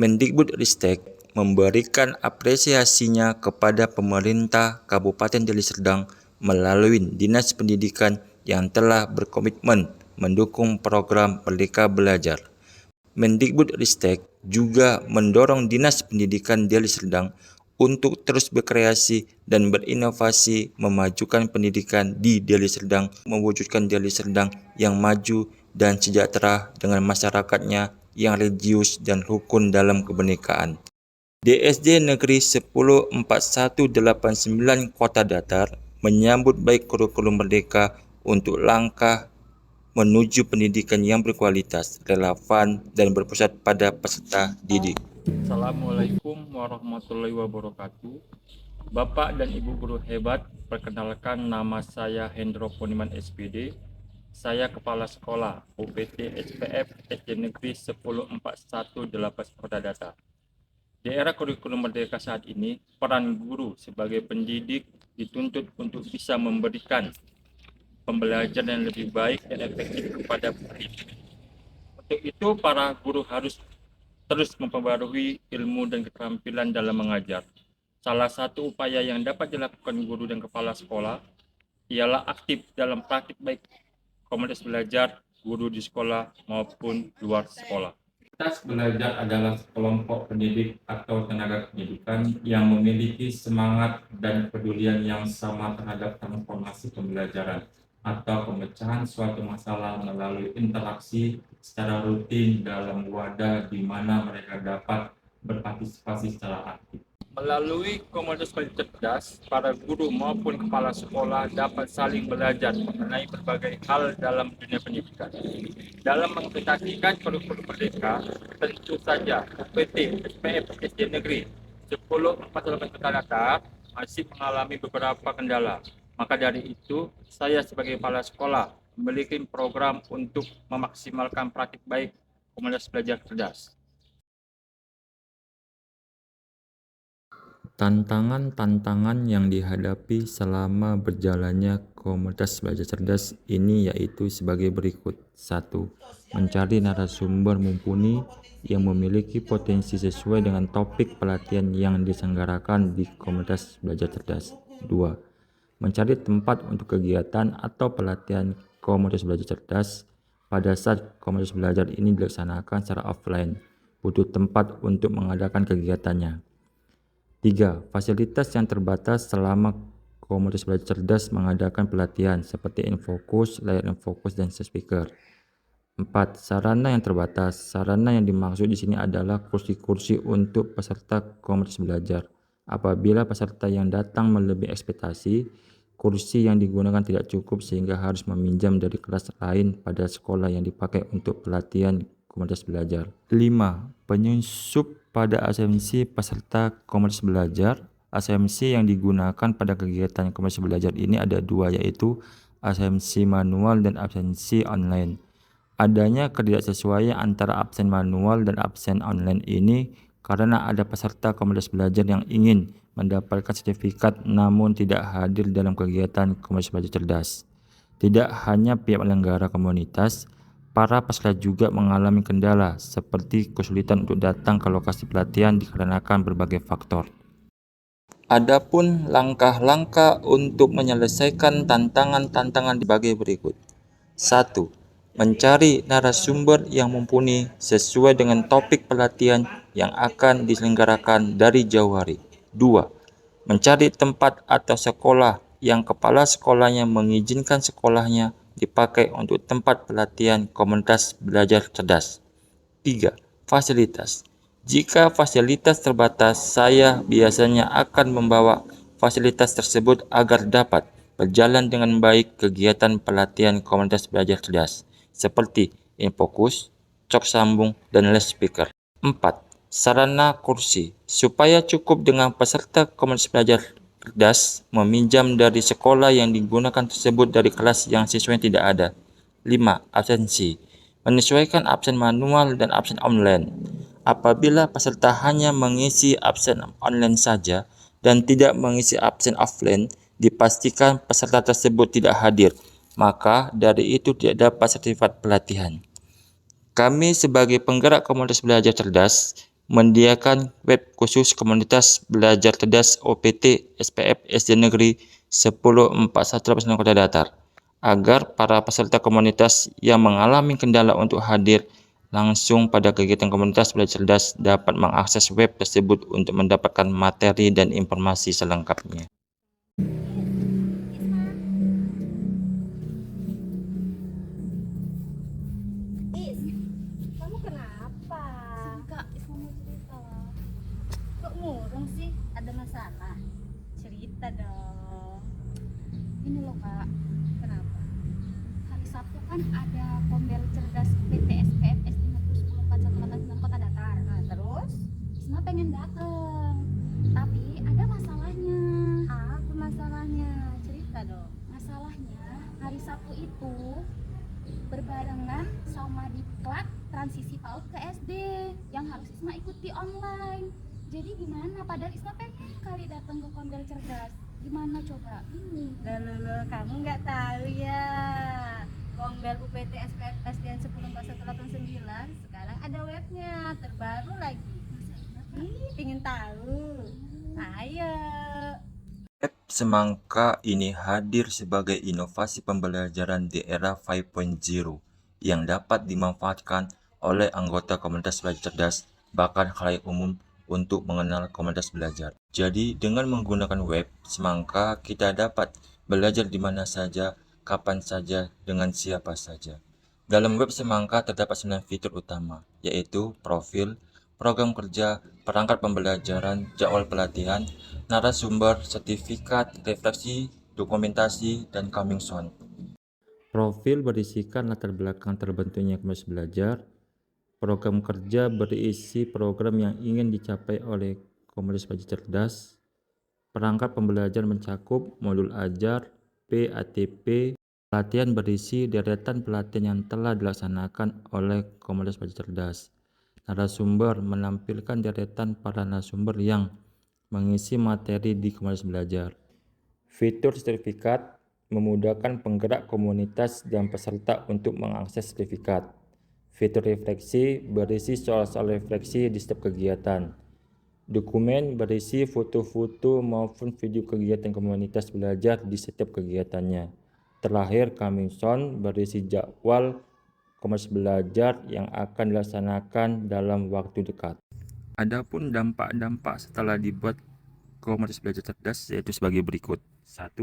Mendikbudristek memberikan apresiasinya kepada pemerintah Kabupaten Deli Serdang melalui Dinas Pendidikan yang telah berkomitmen mendukung program Merdeka Belajar. Mendikbudristek juga mendorong Dinas Pendidikan Deli Serdang untuk terus berkreasi dan berinovasi memajukan pendidikan di Deli Serdang, mewujudkan Deli Serdang yang maju dan sejahtera dengan masyarakatnya yang religius dan rukun dalam kebinekaan. DSD Negeri 104189 Kota Datar menyambut baik kurikulum Merdeka untuk langkah menuju pendidikan yang berkualitas, relevan, dan berpusat pada peserta didik. Assalamualaikum warahmatullahi wabarakatuh. Bapak dan Ibu guru hebat, perkenalkan nama saya Hendro Poniman SPD. Saya Kepala Sekolah UPT SPF SD Negeri 104118 Kota Datar. Di era kurikulum Merdeka saat ini, peran guru sebagai pendidik dituntut untuk bisa memberikan pembelajaran yang lebih baik dan efektif kepada murid. Untuk itu, para guru harus terus memperbarui ilmu dan keterampilan dalam mengajar. Salah satu upaya yang dapat dilakukan guru dan kepala sekolah ialah aktif dalam praktik baik komunitas belajar guru di sekolah maupun luar sekolah. Komunitas belajar adalah kelompok pendidik atau tenaga pendidikan yang memiliki semangat dan kepedulian yang sama terhadap transformasi pembelajaran atau pemecahan suatu masalah melalui interaksi secara rutin dalam wadah di mana mereka dapat berpartisipasi secara aktif. Melalui komunitas belajar cerdas, para guru maupun kepala sekolah dapat saling belajar mengenai berbagai hal dalam dunia pendidikan. Dalam mengimplementasikan kurikulum Merdeka, tentu saja UPT SPF SD Negeri 1041 Kota Datar masih mengalami beberapa kendala. Maka dari itu, saya sebagai kepala sekolah memiliki program untuk memaksimalkan praktik baik komunitas belajar cerdas. Tantangan-tantangan yang dihadapi selama berjalannya komunitas belajar cerdas ini yaitu sebagai berikut. 1. Mencari narasumber mumpuni yang memiliki potensi sesuai dengan topik pelatihan yang diselenggarakan di komunitas belajar cerdas. 2. Mencari tempat untuk kegiatan atau pelatihan komunitas belajar cerdas. Pada saat komunitas belajar ini dilaksanakan secara offline, butuh tempat untuk mengadakan kegiatannya. 3. Fasilitas yang terbatas selama komunitas belajar cerdas mengadakan pelatihan seperti infokus, layar infokus, dan speaker. 4. Sarana yang terbatas. Sarana yang dimaksud di sini adalah kursi-kursi untuk peserta komunitas belajar. Apabila peserta yang datang melebihi ekspektasi, kursi yang digunakan tidak cukup sehingga harus meminjam dari kelas lain pada sekolah yang dipakai untuk pelatihan komunitas belajar. 5. Penyusup pada asumsi peserta komunitas belajar. Asumsi yang digunakan pada kegiatan komunitas belajar ini ada dua, yaitu asumsi manual dan asumsi online. Adanya ketidaksesuaian antara absen manual dan absen online ini karena ada peserta komunitas belajar yang ingin mendapatkan sertifikat namun tidak hadir dalam kegiatan komunitas belajar cerdas. Tidak hanya pihak penyelenggara komunitas, para peserta juga mengalami kendala seperti kesulitan untuk datang ke lokasi pelatihan dikarenakan berbagai faktor. Adapun langkah-langkah untuk menyelesaikan tantangan-tantangan dibagi berikut. 1. Mencari narasumber yang mumpuni sesuai dengan topik pelatihan yang akan diselenggarakan dari jauh hari. 2. Mencari tempat atau sekolah yang kepala sekolahnya mengizinkan sekolahnya dipakai untuk tempat pelatihan komunitas belajar cerdas. 3. Fasilitas. Jika fasilitas terbatas, saya biasanya akan membawa fasilitas tersebut agar dapat berjalan dengan baik kegiatan pelatihan komunitas belajar cerdas, seperti infokus, cok sambung, dan les speaker. 4. Sarana kursi. Supaya cukup dengan peserta komunitas belajar cerdas meminjam dari sekolah yang digunakan tersebut dari kelas yang siswanya tidak ada. 5. Absensi. Menyesuaikan absen manual dan absen online. Apabila peserta hanya mengisi absen online saja dan tidak mengisi absen offline, dipastikan peserta tersebut tidak hadir, maka dari itu tidak dapat sertifikat pelatihan. Kami sebagai penggerak komunitas belajar cerdas menyediakan web khusus komunitas belajar cerdas OPT SPF SD Negeri 1041 Kota Datar, agar para peserta komunitas yang mengalami kendala untuk hadir langsung pada kegiatan komunitas belajar cerdas dapat mengakses web tersebut untuk mendapatkan materi dan informasi selengkapnya. Kamu kenapa? Kak, Isma mau cerita. Kok murung sih? Ada masalah? Cerita dong. Ini loh kak, Kenapa? hari Sabtu kan ada Kombel Cerdas PTSPF SD Negeri 104189 Kota Datar. Nah, terus? Isma pengen dateng, tapi ada masalahnya. Apa masalahnya? Cerita dong. Masalahnya hari Sabtu itu berbarengan sama diklat transisi PAUD ke SD yang harus Isma ikuti online. Jadi gimana? Padahal Isma pengen kali datang ke Kombel Cerdas. Gimana coba? Ini Lalu kamu nggak tahu ya? Kombel UPT SPF SDN 104189 sekarang ada webnya terbaru lagi. Pingin tahu? Ayo. Web Semangka ini hadir sebagai inovasi pembelajaran di era 5.0 yang dapat dimanfaatkan oleh anggota komunitas belajar cerdas, bahkan khalayak umum untuk mengenal komunitas belajar. Jadi, dengan menggunakan web Semangka, kita dapat belajar di mana saja, kapan saja, dengan siapa saja. Dalam web Semangka terdapat 9 fitur utama, yaitu profil, program kerja, perangkat pembelajaran, jadwal pelatihan, narasumber, sertifikat, refleksi, dokumentasi, dan coming soon. Profil berisikan latar belakang terbentuknya komunitas belajar. Program kerja berisi program yang ingin dicapai oleh komunitas belajar cerdas. Perangkat pembelajaran mencakup modul ajar, PATP. Pelatihan berisi deretan pelatihan yang telah dilaksanakan oleh komunitas belajar cerdas. Narasumber menampilkan deretan para narasumber yang mengisi materi di komunitas belajar. Fitur sertifikat memudahkan penggerak komunitas dan peserta untuk mengakses sertifikat. Fitur refleksi berisi soal-soal refleksi di setiap kegiatan. Dokumen berisi foto-foto maupun video kegiatan komunitas belajar di setiap kegiatannya. Terakhir, coming soon berisi jadwal komunitas belajar yang akan dilaksanakan dalam waktu dekat. Adapun dampak-dampak setelah dibuat komunitas belajar cerdas yaitu sebagai berikut. 1.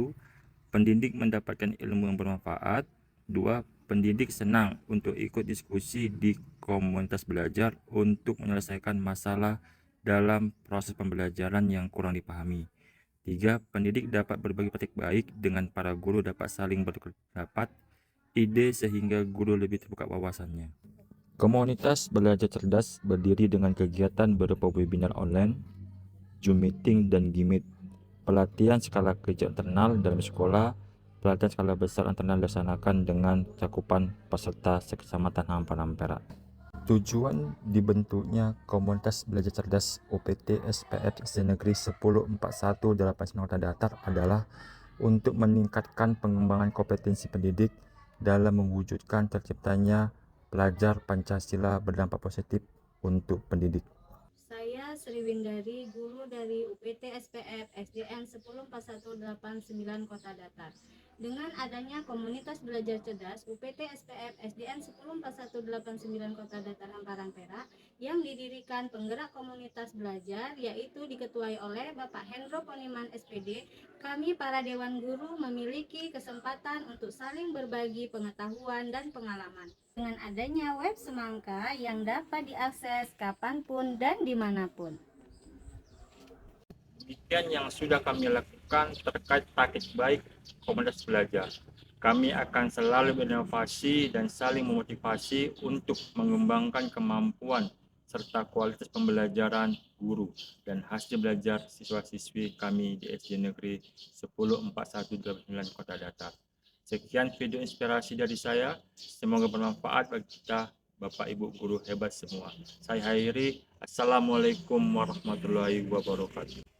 Pendidik mendapatkan ilmu yang bermanfaat. 2. Pendidik senang untuk ikut diskusi di komunitas belajar untuk menyelesaikan masalah dalam proses pembelajaran yang kurang dipahami. 3. Pendidik dapat berbagi praktik baik dengan para guru, dapat saling berpendapat ide sehingga guru lebih terbuka wawasannya. Komunitas belajar cerdas berdiri dengan kegiatan berupa webinar online, Zoom meeting, dan Gmeet. Pelatihan skala kecil internal dalam sekolah, pelatihan skala besar internal dilaksanakan dengan cakupan peserta sekecamatan Hamparan Perak. Tujuan dibentuknya komunitas belajar cerdas OPT SPF SD Negeri 104189 Kota Datar adalah untuk meningkatkan pengembangan kompetensi pendidik dalam mewujudkan terciptanya pelajar Pancasila berdampak positif untuk pendidik. Saya Sri Windari, guru dari UPT SPF SDN 104189 Kota Datar. Dengan adanya komunitas belajar cerdas UPT SPF SDN 104189 Kota Datar Hamparan Perak yang didirikan penggerak komunitas belajar yaitu diketuai oleh Bapak Hendro Poniman SPD, kami para Dewan Guru memiliki kesempatan untuk saling berbagi pengetahuan dan pengalaman. Dengan adanya web Semangka yang dapat diakses kapanpun dan dimanapun. Demikian yang sudah kami lakukan terkait praktik baik komunitas belajar. Kami akan selalu berinovasi dan saling memotivasi untuk mengembangkan kemampuan serta kualitas pembelajaran guru dan hasil belajar siswa-siswi kami di SD Negeri 104189 Kota Datar. Sekian video inspirasi dari saya, semoga bermanfaat bagi kita Bapak Ibu guru hebat semua. Saya Hairi, Assalamualaikum warahmatullahi wabarakatuh.